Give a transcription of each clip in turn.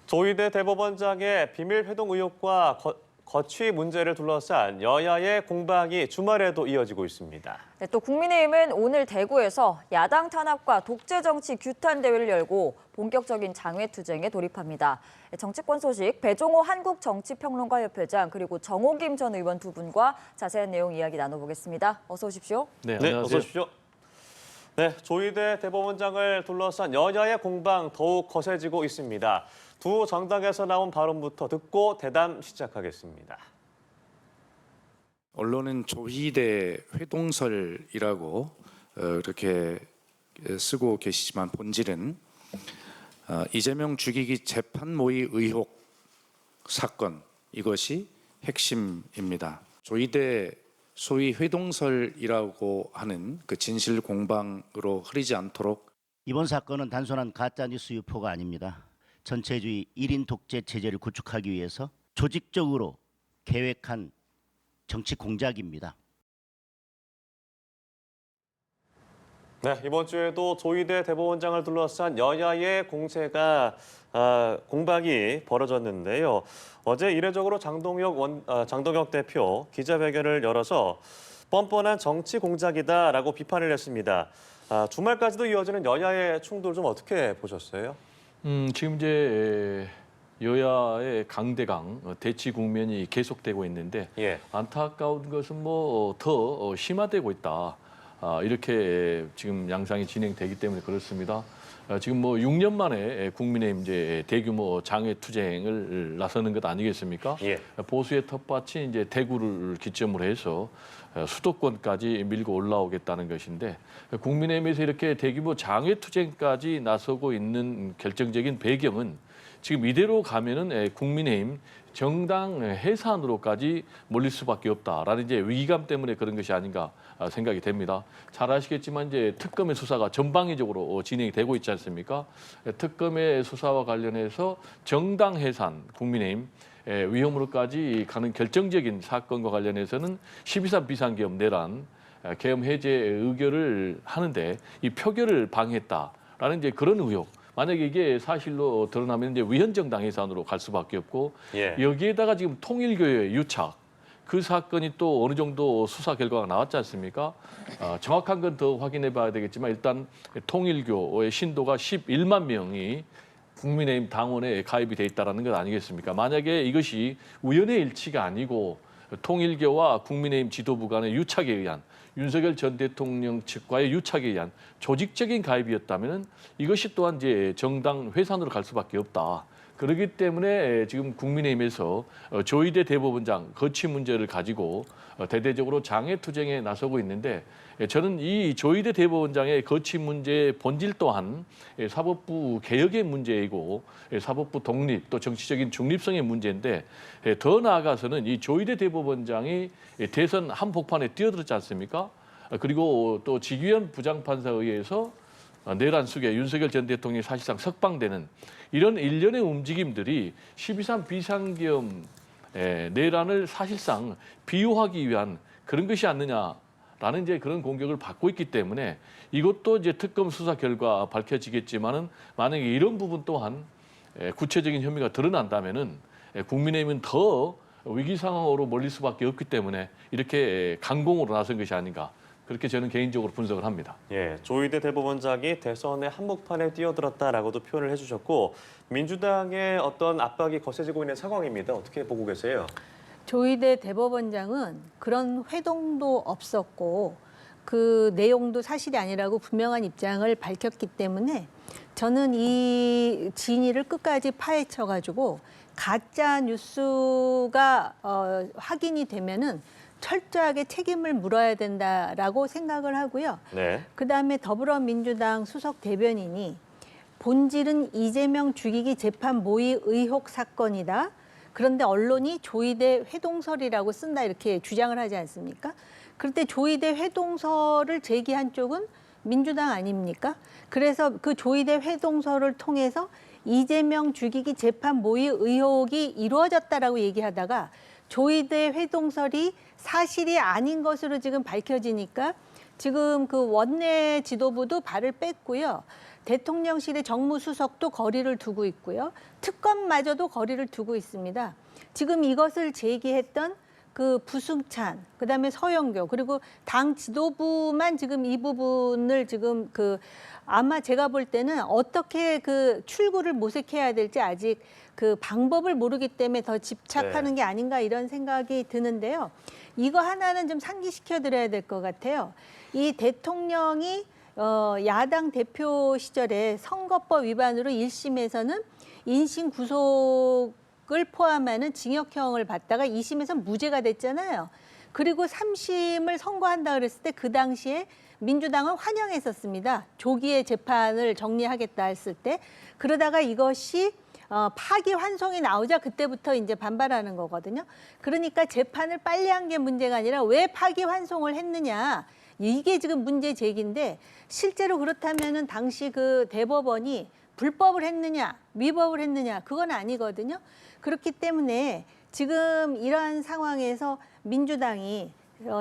조희대 대법원장의 비밀 회동 의혹과 거취 문제를 둘러싼 여야의 공방이 주말에도 이어지고 있습니다. 네, 또 국민의힘은 오늘 대구에서 야당 탄압과 독재 정치 규탄 대회를 열고 본격적인 장외투쟁에 돌입합니다. 정치권 소식 배종호 한국정치평론가협회장 그리고 정호김 전 의원 두 분과 자세한 내용 이야기 나눠보겠습니다. 어서 오십시오. 네, 안녕하세요. 어서 오십시오. 네, 조희대 대법원장을 둘러싼 여야의 공방 더욱 거세지고 있습니다. 두 정당에서 나온 발언부터 듣고 대담 시작하겠습니다. 언론은 조희대 회동설이라고 이렇게 쓰고 계시지만 본질은 이재명 죽이기 재판 모의 의혹 사건, 이것이 핵심입니다. 조희대 소위 회동설이라고 하는 그 진실 공방으로 흐리지 않도록 이번 사건은 단순한 가짜뉴스 유포가 아닙니다. 전체주의 1인 독재 체제를 구축하기 위해서 조직적으로 계획한 정치 공작입니다. 네, 이번 주에도 조희대 대법원장을 둘러싼 여야의 공방이 벌어졌는데요. 어제 이례적으로 장동혁 대표 기자회견을 열어서 뻔뻔한 정치 공작이다라고 비판을 했습니다. 주말까지도 이어지는 여야의 충돌 좀 어떻게 보셨어요? 지금 이제 여야의 강대강 대치 국면이 계속되고 있는데 안타까운 것은 뭐 더 심화되고 있다. 이렇게 지금 양상이 진행되기 때문에 그렇습니다. 지금 뭐 6년 만에 국민의힘 이제 대규모 장외투쟁을 나서는 것 아니겠습니까? 보수의 텃밭이 이제 대구를 기점으로 해서 수도권까지 밀고 올라오겠다는 것인데 국민의힘에서 이렇게 대규모 장외투쟁까지 나서고 있는 결정적인 배경은 지금 이대로 가면은 국민의힘 정당 해산으로까지 몰릴 수밖에 없다라는 이제 위기감 때문에 그런 것이 아닌가 생각이 됩니다. 잘 아시겠지만 이제 특검의 수사가 전방위적으로 진행이 되고 있지 않습니까? 특검의 수사와 관련해서 정당 해산, 국민의힘 위험으로까지 가는 결정적인 사건과 관련해서는 12.3 비상계엄 내란 계엄 해제 의결을 하는데 이 표결을 방해했다라는 이제 그런 의혹. 만약에 이게 사실로 드러나면 이제 위헌정당 해산으로 갈 수밖에 없고 여기에다가 지금 통일교의 유착 그 사건이 또 어느 정도 수사 결과가 나왔지 않습니까? 정확한 건 더 확인해 봐야 되겠지만 일단 통일교의 신도가 11만 명이 국민의힘 당원에 가입이 돼 있다는 것 아니겠습니까? 만약에 이것이 우연의 일치가 아니고 통일교와 국민의힘 지도부 간의 유착에 의한 윤석열 전 대통령 측과의 유착에 의한 조직적인 가입이었다면 이것이 또한 이제 정당 회산으로 갈 수밖에 없다. 그렇기 때문에 지금 국민의힘에서 조희대 대법원장 거취 문제를 가지고 대대적으로 장외투쟁에 나서고 있는데 저는 이 조희대 대법원장의 거취 문제의 본질 또한 사법부 개혁의 문제이고 사법부 독립 또 정치적인 중립성의 문제인데 더 나아가서는 이 조희대 대법원장이 대선 한복판에 뛰어들었지 않습니까? 그리고 또 지규현 부장판사에 의해서 내란 속에 윤석열 전 대통령이 사실상 석방되는 이런 일련의 움직임들이 12.3 비상계엄 내란을 사실상 비유하기 위한 그런 것이 아니냐라는 이제 그런 공격을 받고 있기 때문에 이것도 이제 특검 수사 결과 밝혀지겠지만은 만약에 이런 부분 또한 구체적인 혐의가 드러난다면은 국민의힘은 더 위기 상황으로 몰릴 수밖에 없기 때문에 이렇게 강공으로 나선 것이 아닌가. 그렇게 저는 개인적으로 분석을 합니다. 조희대 대법원장이 대선의 한복판에 뛰어들었다라고도 표현을 해주셨고 민주당의 어떤 압박이 거세지고 있는 상황입니다. 어떻게 보고 계세요? 조희대 대법원장은 그런 회동도 없었고 그 내용도 사실이 아니라고 분명한 입장을 밝혔기 때문에 저는 이 진위를 끝까지 파헤쳐가지고 가짜 뉴스가 확인이 되면은 철저하게 책임을 물어야 된다라고 생각을 하고요. 그다음에 더불어민주당 수석 대변인이 본질은 이재명 죽이기 재판 모의 의혹 사건이다. 그런데 언론이 조희대 회동설이라고 쓴다 이렇게 주장을 하지 않습니까? 그럴 때 조희대 회동설을 제기한 쪽은 민주당 아닙니까? 그래서 그 조희대 회동설을 통해서 이재명 죽이기 재판 모의 의혹이 이루어졌다라고 얘기하다가 조희대 회동설이 사실이 아닌 것으로 지금 밝혀지니까 지금 그 원내 지도부도 발을 뺐고요. 대통령실의 정무수석도 거리를 두고 있고요. 특검마저도 거리를 두고 있습니다. 지금 이것을 제기했던 그 부승찬, 그다음에 서영교, 그리고 당 지도부만 지금 이 부분을 지금 아마 제가 볼 때는 어떻게 그 출구를 모색해야 될지 아직 그 방법을 모르기 때문에 더 집착하는 게 아닌가 이런 생각이 드는데요. 이거 하나는 좀 상기시켜 드려야 될 것 같아요. 이 대통령이 야당 대표 시절에 선거법 위반으로 1심에서는 인신 구속을 포함하는 징역형을 받다가 2심에서 무죄가 됐잖아요. 그리고 3심을 선고한다 그랬을 때 그 당시에 민주당은 환영했었습니다. 조기에 재판을 정리하겠다 했을 때. 그러다가 이것이 파기환송이 나오자 그때부터 이제 반발하는 거거든요. 그러니까 재판을 빨리 한 게 문제가 아니라 왜 파기환송을 했느냐. 이게 지금 문제 제기인데 실제로 그렇다면은 당시 그 대법원이 불법을 했느냐, 위법을 했느냐, 그건 아니거든요. 그렇기 때문에 지금 이러한 상황에서 민주당이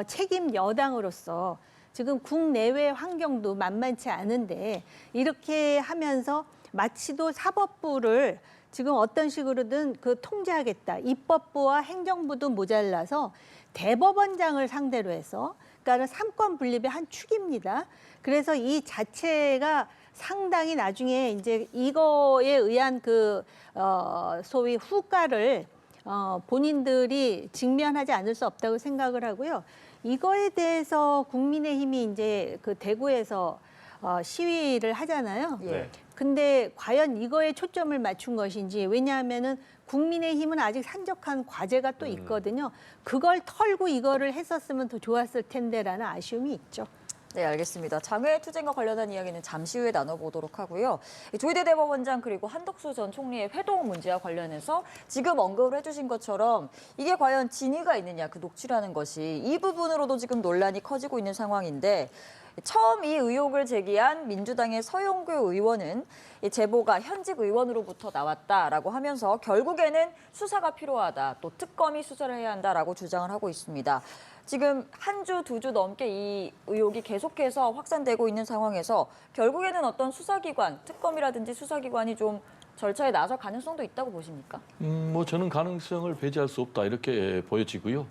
책임 여당으로서 지금 국내외 환경도 만만치 않은데 이렇게 하면서 마치도 사법부를 지금 어떤 식으로든 통제하겠다. 입법부와 행정부도 모자라서 대법원장을 상대로 해서 그러니까 삼권 분립의 한 축입니다. 그래서 이 자체가 상당히 나중에 이제 이거에 의한 소위 후과를 본인들이 직면하지 않을 수 없다고 생각을 하고요. 이거에 대해서 국민의힘이 이제 대구에서 시위를 하잖아요. 예. 근데 과연 이거에 초점을 맞춘 것인지 왜냐하면은 국민의힘은 아직 산적한 과제가 또 있거든요. 그걸 털고 이거를 했었으면 더 좋았을 텐데라는 아쉬움이 있죠. 네, 알겠습니다. 장외 투쟁과 관련한 이야기는 잠시 후에 나눠보도록 하고요. 조희대 대법원장 그리고 한덕수 전 총리의 회동 문제와 관련해서 지금 언급을 해주신 것처럼 이게 과연 진위가 있느냐, 그 녹취라는 것이 이 부분으로도 지금 논란이 커지고 있는 상황인데 처음 이 의혹을 제기한 민주당의 서영교 의원은 이 제보가 현직 의원으로부터 나왔다라고 하면서 결국에는 수사가 필요하다, 또 특검이 수사를 해야 한다라고 주장을 하고 있습니다. 지금 한 주, 2주 넘게 이 의혹이 계속해서 확산되고 있는 상황에서 결국에는 어떤 수사기관, 특검이라든지 수사기관이 좀 절차에 나설 가능성도 있다고 보십니까? 저는 가능성을 배제할 수 없다 이렇게 보여지고요.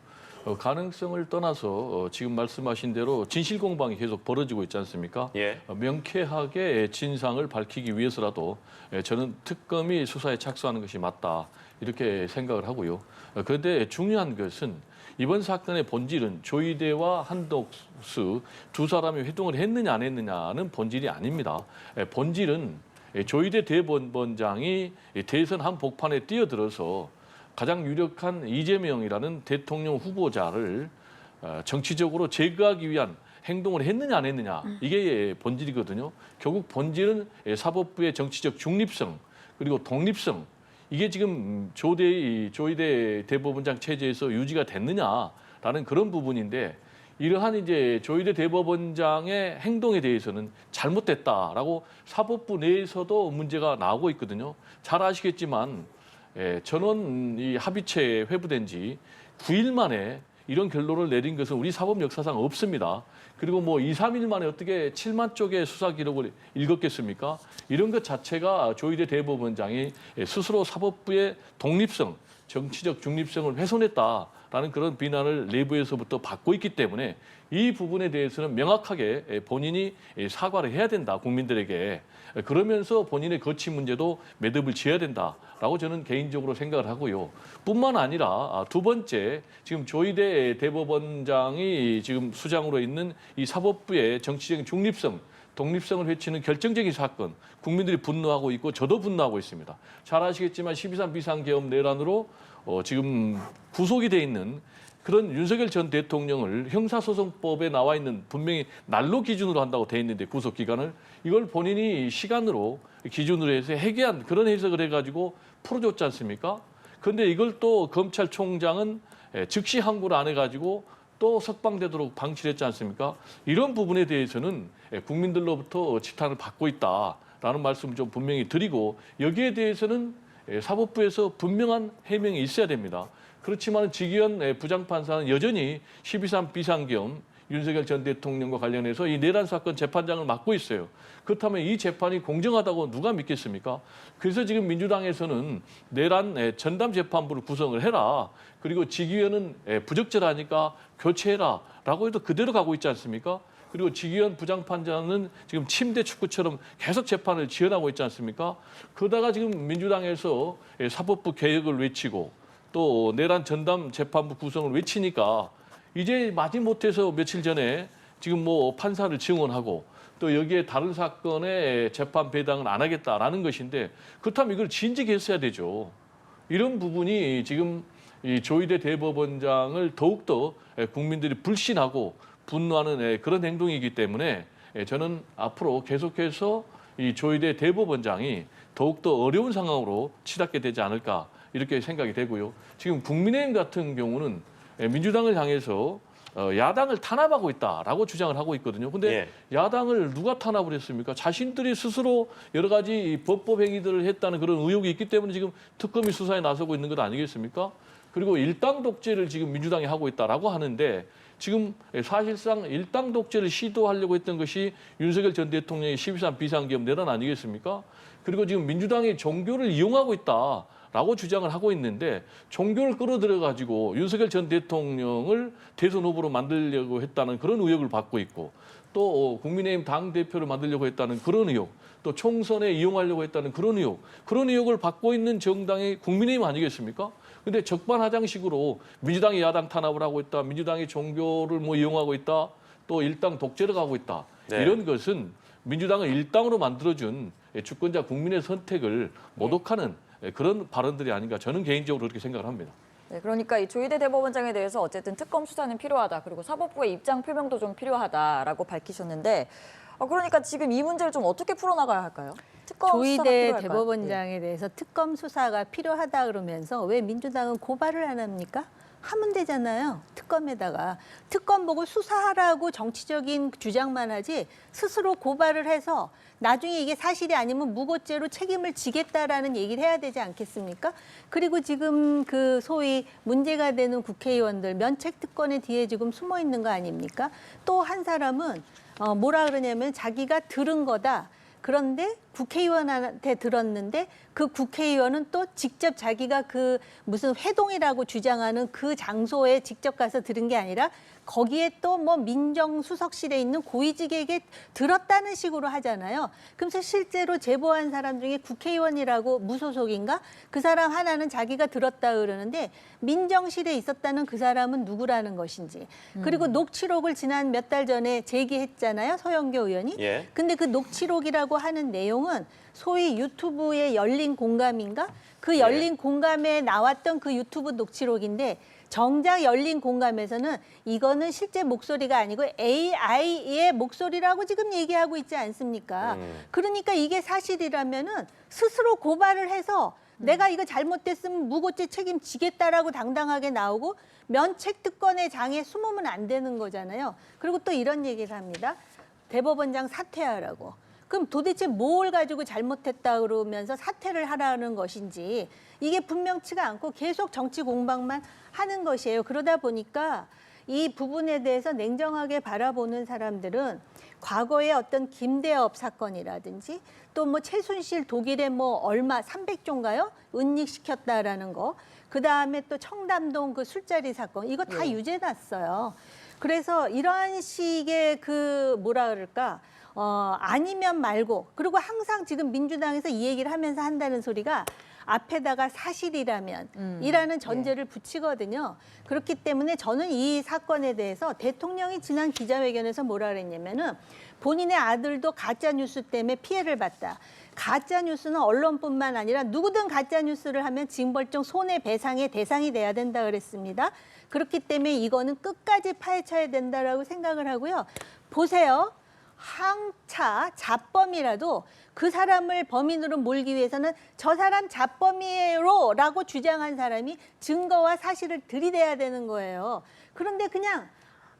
가능성을 떠나서 지금 말씀하신 대로 진실 공방이 계속 벌어지고 있지 않습니까? 예. 명쾌하게 진상을 밝히기 위해서라도 저는 특검이 수사에 착수하는 것이 맞다 이렇게 생각을 하고요. 그런데 중요한 것은 이번 사건의 본질은 조희대와 한덕수 두 사람이 회동을 했느냐 안 했느냐는 본질이 아닙니다. 본질은 조희대 대법원장이 대선 한복판에 뛰어들어서 가장 유력한 이재명이라는 대통령 후보자를 정치적으로 제거하기 위한 행동을 했느냐 안 했느냐 이게 본질이거든요. 결국 본질은 사법부의 정치적 중립성 그리고 독립성 이게 지금 조희대 대법원장 체제에서 유지가 됐느냐라는 그런 부분인데 이러한 이제 조희대 대법원장의 행동에 대해서는 잘못됐다라고 사법부 내에서도 문제가 나오고 있거든요. 잘 아시겠지만 전원 이 합의체에 회부된 지 9일 만에 이런 결론을 내린 것은 우리 사법 역사상 없습니다. 그리고 뭐 2, 3일 만에 어떻게 7만 쪽의 수사 기록을 읽었겠습니까? 이런 것 자체가 조희대 대법원장이 스스로 사법부의 독립성, 정치적 중립성을 훼손했다라는 그런 비난을 내부에서부터 받고 있기 때문에 이 부분에 대해서는 명확하게 본인이 사과를 해야 된다, 국민들에게. 그러면서 본인의 거취 문제도 매듭을 지어야 된다라고 저는 개인적으로 생각을 하고요. 뿐만 아니라 두 번째, 지금 조희대 대법원장이 지금 수장으로 있는 이 사법부의 정치적인 중립성, 독립성을 해치는 결정적인 사건, 국민들이 분노하고 있고 저도 분노하고 있습니다. 잘 아시겠지만 12.3 비상계엄 내란으로 지금 구속이 돼 있는 그런 윤석열 전 대통령을 형사소송법에 나와 있는 분명히 날로 기준으로 한다고 돼 있는데 구속 기간을 이걸 본인이 시간으로 기준으로 해서 해계한 그런 해석을 해가지고 풀어줬지 않습니까? 그런데 이걸 또 검찰총장은 즉시 항고를 안 해가지고 또 석방되도록 방치를 했지 않습니까? 이런 부분에 대해서는 국민들로부터 지탄을 받고 있다라는 말씀을 좀 분명히 드리고 여기에 대해서는 사법부에서 분명한 해명이 있어야 됩니다. 그렇지만 지기현 부장판사는 여전히 12.3 비상계엄 윤석열 전 대통령과 관련해서 이 내란 사건 재판장을 맡고 있어요. 그렇다면 이 재판이 공정하다고 누가 믿겠습니까? 그래서 지금 민주당에서는 내란 전담 재판부를 구성을 해라. 그리고 직위원은 부적절하니까 교체해라라고 해도 그대로 가고 있지 않습니까? 그리고 직위원 부장판사는 지금 침대 축구처럼 계속 재판을 지연하고 있지 않습니까? 그러다가 지금 민주당에서 사법부 개혁을 외치고 또 내란 전담 재판부 구성을 외치니까 이제 마지못해서 며칠 전에 지금 뭐 판사를 증언하고 또 여기에 다른 사건의 재판 배당을 안 하겠다라는 것인데 그렇다면 이걸 진즉했어야 되죠. 이런 부분이 지금 이 조희대 대법원장을 더욱더 국민들이 불신하고 분노하는 그런 행동이기 때문에 저는 앞으로 계속해서 이 조희대 대법원장이 더욱더 어려운 상황으로 치닫게 되지 않을까 이렇게 생각이 되고요. 지금 국민의힘 같은 경우는 민주당을 향해서 야당을 탄압하고 있다라고 주장을 하고 있거든요. 근데 야당을 누가 탄압을 했습니까? 자신들이 스스로 여러 가지 범법 행위들을 했다는 그런 의혹이 있기 때문에 지금 특검이 수사에 나서고 있는 것 아니겠습니까? 그리고 일당 독재를 지금 민주당이 하고 있다라고 하는데 지금 사실상 일당 독재를 시도하려고 했던 것이 윤석열 전 대통령의 12.3 비상계엄 내란 아니겠습니까? 그리고 지금 민주당이 종교를 이용하고 있다라고 주장을 하고 있는데 종교를 끌어들여가지고 윤석열 전 대통령을 대선 후보로 만들려고 했다는 그런 의혹을 받고 있고 또 국민의힘 당대표를 만들려고 했다는 그런 의혹 또 총선에 이용하려고 했다는 그런 의혹을 받고 있는 정당이 국민의힘 아니겠습니까? 근데 적반하장식으로 민주당이 야당 탄압을 하고 있다, 민주당이 종교를 뭐 이용하고 있다, 또 일당 독재를 가고 있다. 이런 것은 민주당을 일당으로 만들어준 주권자 국민의 선택을 모독하는 그런 발언들이 아닌가 저는 개인적으로 그렇게 생각을 합니다. 네, 그러니까 이 조희대 대법원장에 대해서 어쨌든 특검 수사는 필요하다. 그리고 사법부의 입장 표명도 좀 필요하다라고 밝히셨는데 그러니까 지금 이 문제를 좀 어떻게 풀어나가야 할까요? 특검 수사가 조희대 필요할까요? 대법원장에 대해서 특검 수사가 필요하다 그러면서 왜 민주당은 고발을 안 합니까? 하면 되잖아요. 특검에다가. 특검 보고 수사하라고 정치적인 주장만 하지 스스로 고발을 해서 나중에 이게 사실이 아니면 무고죄로 책임을 지겠다라는 얘기를 해야 되지 않겠습니까? 그리고 지금 그 소위 문제가 되는 국회의원들 면책 특권의 뒤에 지금 숨어 있는 거 아닙니까? 또 한 사람은 뭐라 그러냐면 자기가 들은 거다. 그런데 국회의원한테 들었는데 그 국회의원은 또 직접 자기가 그 무슨 회동이라고 주장하는 그 장소에 직접 가서 들은 게 아니라 거기에 또 뭐 민정수석실에 있는 고위직에게 들었다는 식으로 하잖아요. 그래서 실제로 제보한 사람 중에 국회의원이라고 무소속인가? 그 사람 하나는 자기가 들었다 그러는데 민정실에 있었다는 그 사람은 누구라는 것인지. 그리고 녹취록을 지난 몇 달 전에 제기했잖아요. 서영교 의원이. 근데 그 녹취록이라고 하는 내용은 소위 유튜브의 열린 공감인가? 그 열린 공감에 나왔던 그 유튜브 녹취록인데 정작 열린 공감에서는 이거는 실제 목소리가 아니고 AI의 목소리라고 지금 얘기하고 있지 않습니까? 그러니까 이게 사실이라면은 스스로 고발을 해서 내가 이거 잘못됐으면 무고죄 책임지겠다라고 당당하게 나오고 면책특권의 장에 숨으면 안 되는 거잖아요. 그리고 또 이런 얘기를 합니다. 대법원장 사퇴하라고. 그럼 도대체 뭘 가지고 잘못했다 그러면서 사퇴를 하라는 것인지 이게 분명치가 않고 계속 정치 공방만 하는 것이에요. 그러다 보니까 이 부분에 대해서 냉정하게 바라보는 사람들은 과거의 어떤 김대엽 사건이라든지 또 뭐 최순실 독일에 뭐 얼마 300조인가요? 은닉시켰다라는 거. 그다음에 또 청담동 그 술자리 사건. 이거 다 유죄났어요. 그래서 이러한 식의 그 뭐라 그럴까? 아니면 말고 그리고 항상 지금 민주당에서 이 얘기를 하면서 한다는 소리가 앞에다가 사실이라면 이라는 전제를 붙이거든요. 그렇기 때문에 저는 이 사건에 대해서 대통령이 지난 기자회견에서 뭐라 그랬냐면은 본인의 아들도 가짜뉴스 때문에 피해를 봤다. 가짜뉴스는 언론뿐만 아니라 누구든 가짜뉴스를 하면 징벌적 손해배상의 대상이 돼야 된다 그랬습니다. 그렇기 때문에 이거는 끝까지 파헤쳐야 된다라고 생각을 하고요. 보세요. 항차 자범이라도 그 사람을 범인으로 몰기 위해서는 저 사람 자범이에요라고 주장한 사람이 증거와 사실을 들이대야 되는 거예요. 그런데 그냥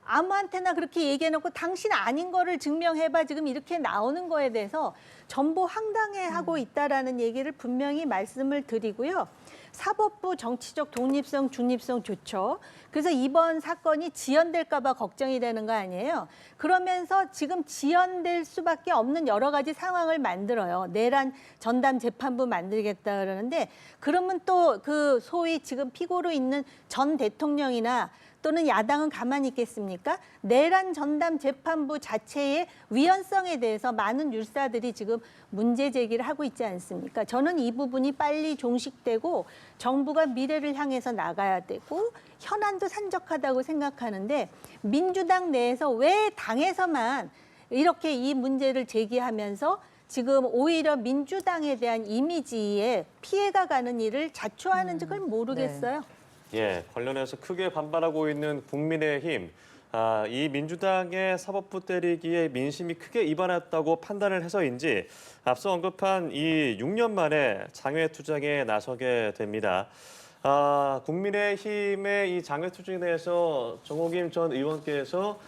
아무한테나 그렇게 얘기해놓고 당신 아닌 거를 증명해봐 지금 이렇게 나오는 거에 대해서 전부 황당해하고 있다라는 얘기를 분명히 말씀을 드리고요. 사법부 정치적 독립성, 중립성 좋죠. 그래서 이번 사건이 지연될까 봐 걱정이 되는 거 아니에요. 그러면서 지금 지연될 수밖에 없는 여러 가지 상황을 만들어요. 내란 전담 재판부 만들겠다 그러는데 그러면 또 그 소위 지금 피고로 있는 전 대통령이나 또는 야당은 가만히 있겠습니까? 내란 전담 재판부 자체의 위헌성에 대해서 많은 율사들이 지금 문제 제기를 하고 있지 않습니까? 저는 이 부분이 빨리 종식되고 정부가 미래를 향해서 나가야 되고 현안도 산적하다고 생각하는데 민주당 내에서 왜 당에서만 이렇게 이 문제를 제기하면서 지금 오히려 민주당에 대한 이미지에 피해가 가는 일을 자초하는지 그걸 모르겠어요. 예, 관련해서 크게 반발하고 있는 국민의힘. 이 민주당의 사법부 때리기에 민심이 크게 이반했다고 판단을 해서인지 앞서 언급한 이 6년 만에 장외 투쟁에 나서게 됩니다. 국민의힘의 이 장외 투쟁에 대해서 정호김 전 의원께서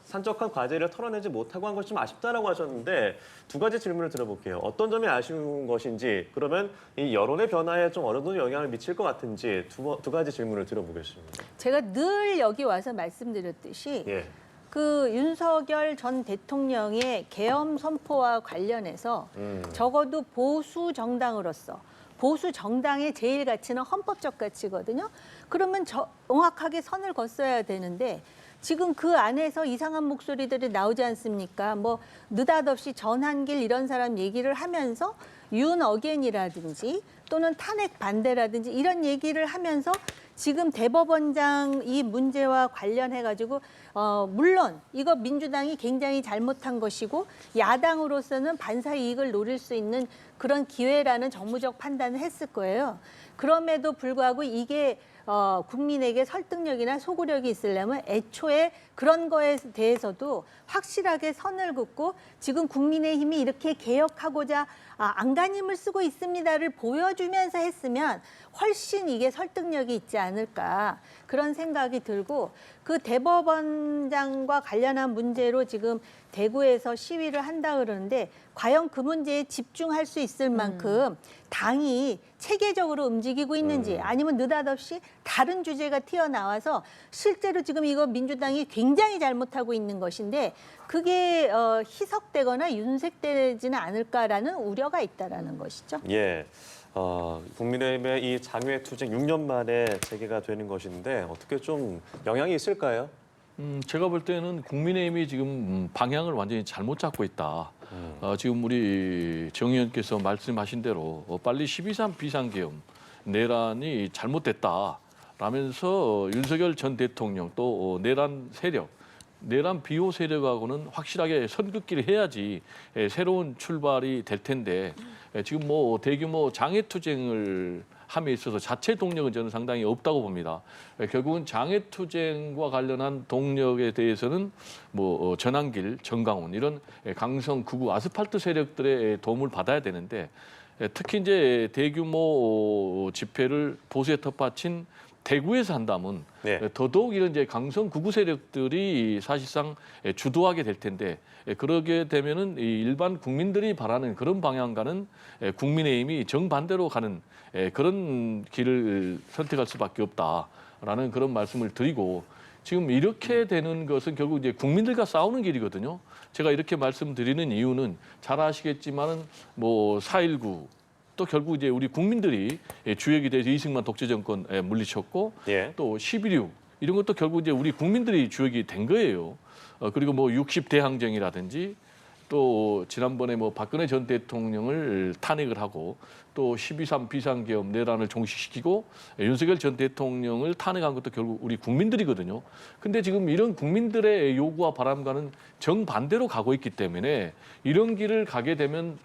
산적한 과제를 털어내지 못하고 한 것이 좀 아쉽다라고 하셨는데 두 가지 질문을 들어볼게요. 어떤 점이 아쉬운 것인지, 그러면 이 여론의 변화에 좀 어느 정도 영향을 미칠 것 같은지 두 가지 질문을 들어보겠습니다. 제가 늘 여기 와서 말씀드렸듯이 예. 그 윤석열 전 대통령의 계엄 선포와 관련해서 적어도 보수 정당으로서 보수 정당의 제일 가치는 헌법적 가치거든요. 그러면 정확하게 선을 걷어야 되는데 지금 그 안에서 이상한 목소리들이 나오지 않습니까? 뭐 느닷없이 전한길 이런 사람 얘기를 하면서 윤 어게인이라든지 또는 탄핵 반대라든지 이런 얘기를 하면서 지금 대법원장 이 문제와 관련해 가지고 물론 이거 민주당이 굉장히 잘못한 것이고 야당으로서는 반사 이익을 노릴 수 있는 그런 기회라는 정무적 판단을 했을 거예요. 그럼에도 불구하고 이게 국민에게 설득력이나 소구력이 있으려면 애초에 그런 거에 대해서도 확실하게 선을 긋고 지금 국민의힘이 이렇게 개혁하고자 안간힘을 쓰고 있습니다를 보여주면서 했으면 훨씬 이게 설득력이 있지 않을까 그런 생각이 들고 그 대법원장과 관련한 문제로 지금 대구에서 시위를 한다 그러는데 과연 그 문제에 집중할 수 있을 만큼 당이 체계적으로 움직이고 있는지 아니면 느닷없이 다른 주제가 튀어나와서 실제로 지금 이거 민주당이 굉장히 잘못하고 있는 것인데 그게 희석되거나 윤색되지는 않을까라는 우려가 있다라는 것이죠. 예. 국민의힘의 이 장외 투쟁 6년 만에 재개가 되는 것인데 어떻게 좀 영향이 있을까요? 제가 볼 때는 국민의힘이 지금 방향을 완전히 잘못 잡고 있다. 지금 우리 정 의원께서 말씀하신 대로 빨리 12.3 비상계엄 내란이 잘못됐다라면서 윤석열 전 대통령 또 내란 세력, 내란 비호 세력하고는 확실하게 선긋기를 해야지 새로운 출발이 될 텐데 지금 뭐 대규모 장외 투쟁을 함에 있어서 자체 동력은 저는 상당히 없다고 봅니다. 결국은 장외 투쟁과 관련한 동력에 대해서는 뭐 전한길, 정강훈 이런 강성 극우 아스팔트 세력들의 도움을 받아야 되는데 특히 이제 대규모 집회를 보수에 텃밭인 대구에서 한다면 더더욱 이런 이제 강성 극우 세력들이 사실상 주도하게 될 텐데 그러게 되면은 일반 국민들이 바라는 그런 방향과는 국민의힘이 정반대로 가는 그런 길을 선택할 수밖에 없다라는 그런 말씀을 드리고 지금 이렇게 되는 것은 결국 이제 국민들과 싸우는 길이거든요. 제가 이렇게 말씀드리는 이유는 잘 아시겠지만은 뭐 4.19 또 결국 이제 우리 국민들이 주역이 돼서 이승만 독재 정권 물리쳤고 또 11.6 이런 것도 결국 이제 우리 국민들이 주역이 된 거예요. 그리고 뭐 60대 항쟁이라든지 또 지난번에 뭐 박근혜 전 대통령을 탄핵을 하고 또 12.3 비상계엄 내란을 종식시키고 윤석열 전 대통령을 탄핵한 것도 결국 우리 국민들이거든요. 근데 지금 이런 국민들의 요구와 바람과는 정반대로 가고 있기 때문에 이런 길을 가게 되면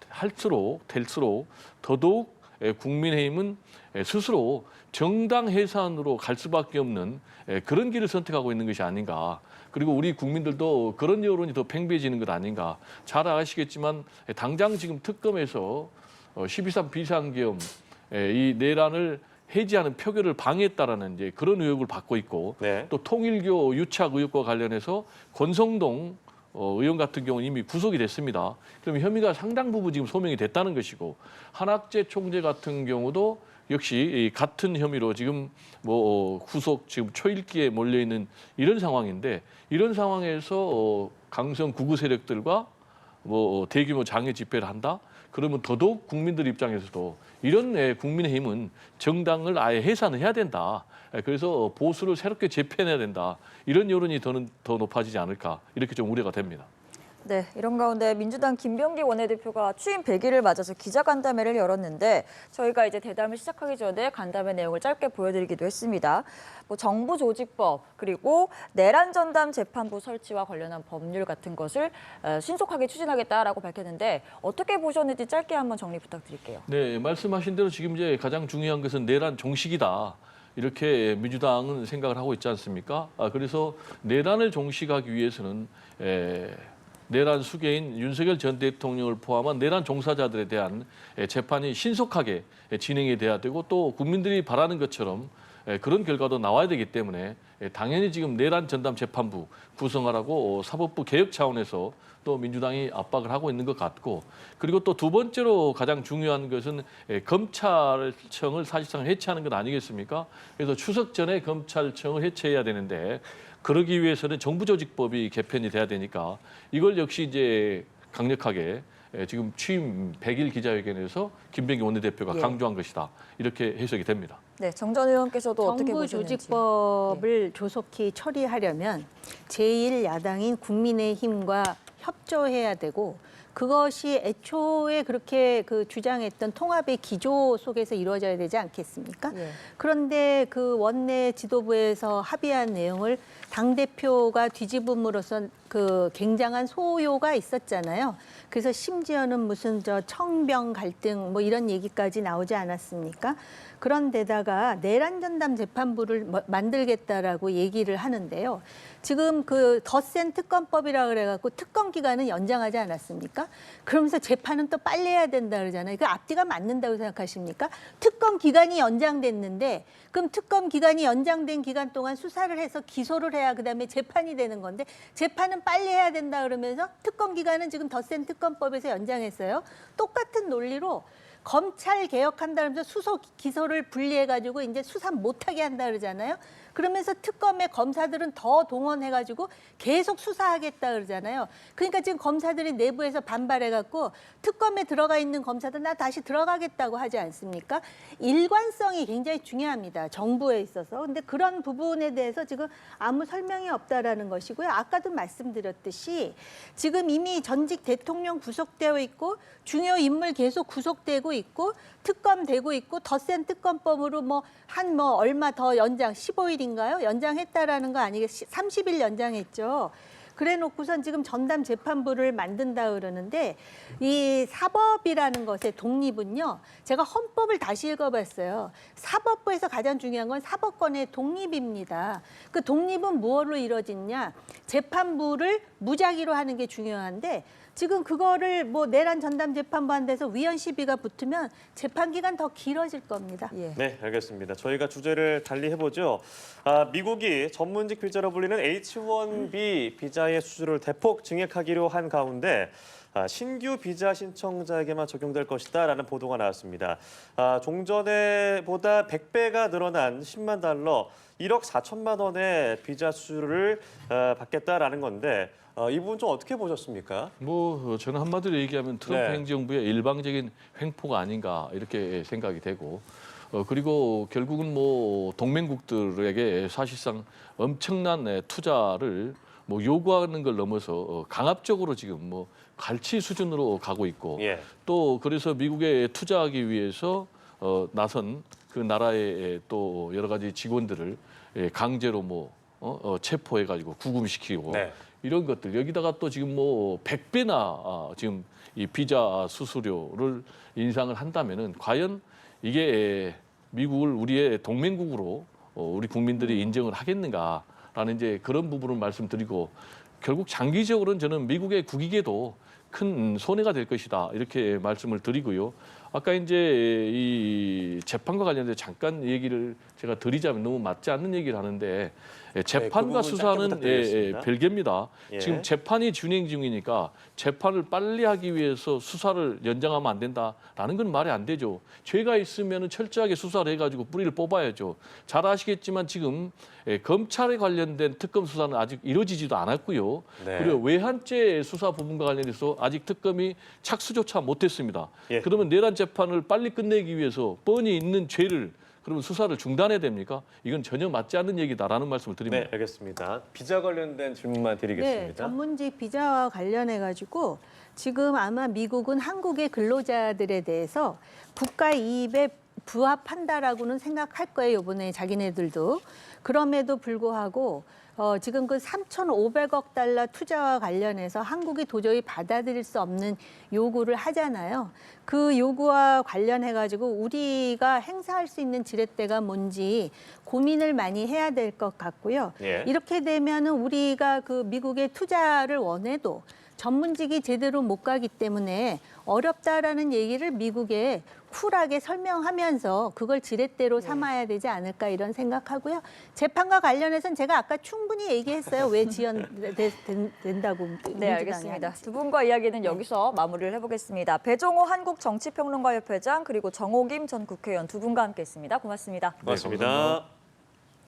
될수록 더더욱 국민의힘은 스스로 정당 해산으로 갈 수밖에 없는 그런 길을 선택하고 있는 것이 아닌가. 그리고 우리 국민들도 그런 여론이 더 팽배해지는 것 아닌가. 잘 아시겠지만 당장 지금 특검에서 12.3 비상계엄 이 내란을 해지하는 표결을 방해했다라는 이제 그런 의혹을 받고 있고 네. 또 통일교 유착 의혹과 관련해서 권성동 의원 같은 경우는 이미 구속이 됐습니다. 그럼 혐의가 상당 부분 지금 소명이 됐다는 것이고 한학재 총재 같은 경우도 역시 이 같은 혐의로 지금 뭐 구속 지금 초읽기에 몰려 있는 이런 상황인데 이런 상황에서 강성 구구 세력들과 뭐 대규모 장외 집회를 한다. 그러면 더더욱 국민들 입장에서도 이런 국민의힘은 정당을 아예 해산을 해야 된다. 그래서 보수를 새롭게 재편해야 된다. 이런 여론이 더 높아지지 않을까 이렇게 좀 우려가 됩니다. 네, 이런 가운데 민주당 김병기 원내대표가 취임 100일을 맞아서 기자간담회를 열었는데 저희가 이제 대담을 시작하기 전에 간담회 내용을 짧게 보여드리기도 했습니다. 뭐 정부 조직법 그리고 내란 전담 재판부 설치와 관련한 법률 같은 것을 신속하게 추진하겠다라고 밝혔는데 어떻게 보셨는지 짧게 한번 정리 부탁드릴게요. 네, 말씀하신 대로 지금 이제 가장 중요한 것은 내란 종식이다. 이렇게 민주당은 생각을 하고 있지 않습니까? 그래서 내란을 종식하기 위해서는 내란 수괴인 윤석열 전 대통령을 포함한 내란 종사자들에 대한 재판이 신속하게 진행이 돼야 되고 또 국민들이 바라는 것처럼 그런 결과도 나와야 되기 때문에 당연히 지금 내란 전담 재판부 구성하라고 사법부 개혁 차원에서 또 민주당이 압박을 하고 있는 것 같고 그리고 또 두 번째로 가장 중요한 것은 검찰청을 사실상 해체하는 것 아니겠습니까? 그래서 추석 전에 검찰청을 해체해야 되는데 그러기 위해서는 정부조직법이 개편이 돼야 되니까 이걸 역시 이제 강력하게 지금 취임 100일 기자회견에서 김병기 원내대표가 강조한 것이다. 이렇게 해석이 됩니다. 네, 정 전 의원께서도 어떻게 보셨는지. 정부조직법을 조속히 처리하려면 제1야당인 국민의힘과 협조해야 되고 그것이 애초에 그렇게 그 주장했던 통합의 기조 속에서 이루어져야 되지 않겠습니까? 예. 그런데 그 원내 지도부에서 합의한 내용을 당대표가 뒤집음으로써 그 굉장한 소요가 있었잖아요. 그래서 심지어는 무슨 청병 갈등 뭐 이런 얘기까지 나오지 않았습니까? 그런데다가 내란 전담 재판부를 만들겠다라고 얘기를 하는데요. 지금 그 덧센 특검법이라 그래갖고 특검 기간은 연장하지 않았습니까? 그러면서 재판은 또 빨리 해야 된다 그러잖아요. 그 앞뒤가 맞는다고 생각하십니까? 특검 기간이 연장됐는데 그럼 특검 기간이 연장된 기간 동안 수사를 해서 기소를 해야 그다음에 재판이 되는 건데 재판은 빨리 해야 된다 그러면서 특검 기간은 지금 덧센 특검법에서 연장했어요. 똑같은 논리로 검찰 개혁한다면서 수소 기소를 분리해가지고 이제 수사 못하게 한다 그러잖아요. 그러면서 특검의 검사들은 더 동원해가지고 계속 수사하겠다 그러잖아요. 그러니까 지금 검사들이 내부에서 반발해갖고 특검에 들어가 있는 검사들 나 다시 들어가겠다고 하지 않습니까? 일관성이 굉장히 중요합니다. 정부에 있어서. 근데 그런 부분에 대해서 지금 아무 설명이 없다라는 것이고요. 아까도 말씀드렸듯이 지금 이미 전직 대통령 구속되어 있고 중요 인물 계속 구속되고 있고 특검되고 있고 덧센 특검법으로 얼마 더 연장 15일인가요? 연장했다라는 거 아니겠어요? 30일 연장했죠. 그래 놓고선 지금 전담 재판부를 만든다 그러는데 이 사법이라는 것의 독립은요. 제가 헌법을 다시 읽어봤어요. 사법부에서 가장 중요한 건 사법권의 독립입니다. 그 독립은 무엇으로 이루어지냐? 재판부를 무작위로 하는 게 중요한데 지금 그거를 내란 전담 재판부 한 데서 위헌 시비가 붙으면 재판 기간 더 길어질 겁니다. 예. 네, 알겠습니다. 저희가 주제를 달리 해보죠. 미국이 전문직 비자로 불리는 H-1B 비자의 수주를 대폭 증액하기로 한 가운데 신규 비자 신청자에게만 적용될 것이다라는 보도가 나왔습니다. 종전에보다 100배가 늘어난 10만 달러, 1억 4천만 원의 비자 수주를 받겠다라는 건데 이 부분 좀 어떻게 보셨습니까? 저는 한마디로 얘기하면 트럼프 네. 행정부의 일방적인 횡포가 아닌가 이렇게 생각이 되고 그리고 결국은 동맹국들에게 사실상 엄청난 투자를 요구하는 걸 넘어서 강압적으로 지금 갈치 수준으로 가고 있고 예. 또 그래서 미국에 투자하기 위해서 나선 그 나라의 또 여러 가지 직원들을 강제로 체포해가지고 구금시키고 네. 이런 것들 여기다가 또 지금 100배나 지금 이 비자 수수료를 인상을 한다면은 과연 이게 미국을 우리의 동맹국으로 우리 국민들이 인정을 하겠는가라는 이제 그런 부분을 말씀드리고 결국 장기적으로는 저는 미국의 국익에도 큰 손해가 될 것이다 이렇게 말씀을 드리고요. 아까 이제 이 재판과 관련해서 잠깐 얘기를 제가 드리자면 너무 맞지 않는 얘기를 하는데 재판과 부분 짧게 수사는 부탁드리겠습니다. 별개입니다. 예. 지금 재판이 진행 중이니까 재판을 빨리 하기 위해서 수사를 연장하면 안 된다라는 건 말이 안 되죠. 죄가 있으면 철저하게 수사를 해가지고 뿌리를 뽑아야죠. 잘 아시겠지만 지금 검찰에 관련된 특검 수사는 아직 이루어지지도 않았고요. 네. 그리고 외환죄 수사 부분과 관련해서 아직 특검이 착수조차 못했습니다. 예. 그러면 내란 재판을 빨리 끝내기 위해서 뻔히 있는 죄를 그러면 수사를 중단해야 됩니까? 이건 전혀 맞지 않는 얘기다라는 말씀을 드립니다. 네, 알겠습니다. 비자 관련된 질문만 드리겠습니다. 네, 전문직 비자와 관련해 가지고 지금 아마 미국은 한국의 근로자들에 대해서 국가 이익에 부합한다라고는 생각할 거예요. 이번에 자기네들도. 그럼에도 불구하고 지금 그 3,500억 달러 투자와 관련해서 한국이 도저히 받아들일 수 없는 요구를 하잖아요. 그 요구와 관련해 가지고 우리가 행사할 수 있는 지렛대가 뭔지 고민을 많이 해야 될 것 같고요. 예. 이렇게 되면은 우리가 그 미국의 투자를 원해도 전문직이 제대로 못 가기 때문에 어렵다라는 얘기를 미국에 쿨하게 설명하면서 그걸 지렛대로 삼아야 되지 않을까 이런 생각하고요. 재판과 관련해서는 제가 아까 충분히 얘기했어요. 왜 지연된다고. 네, 알겠습니다. 두 분과 이야기는 여기서 마무리를 해보겠습니다. 배종호 한국정치평론가협회장 그리고 정호김 전 국회의원 두 분과 함께했습니다. 고맙습니다. 고맙습니다.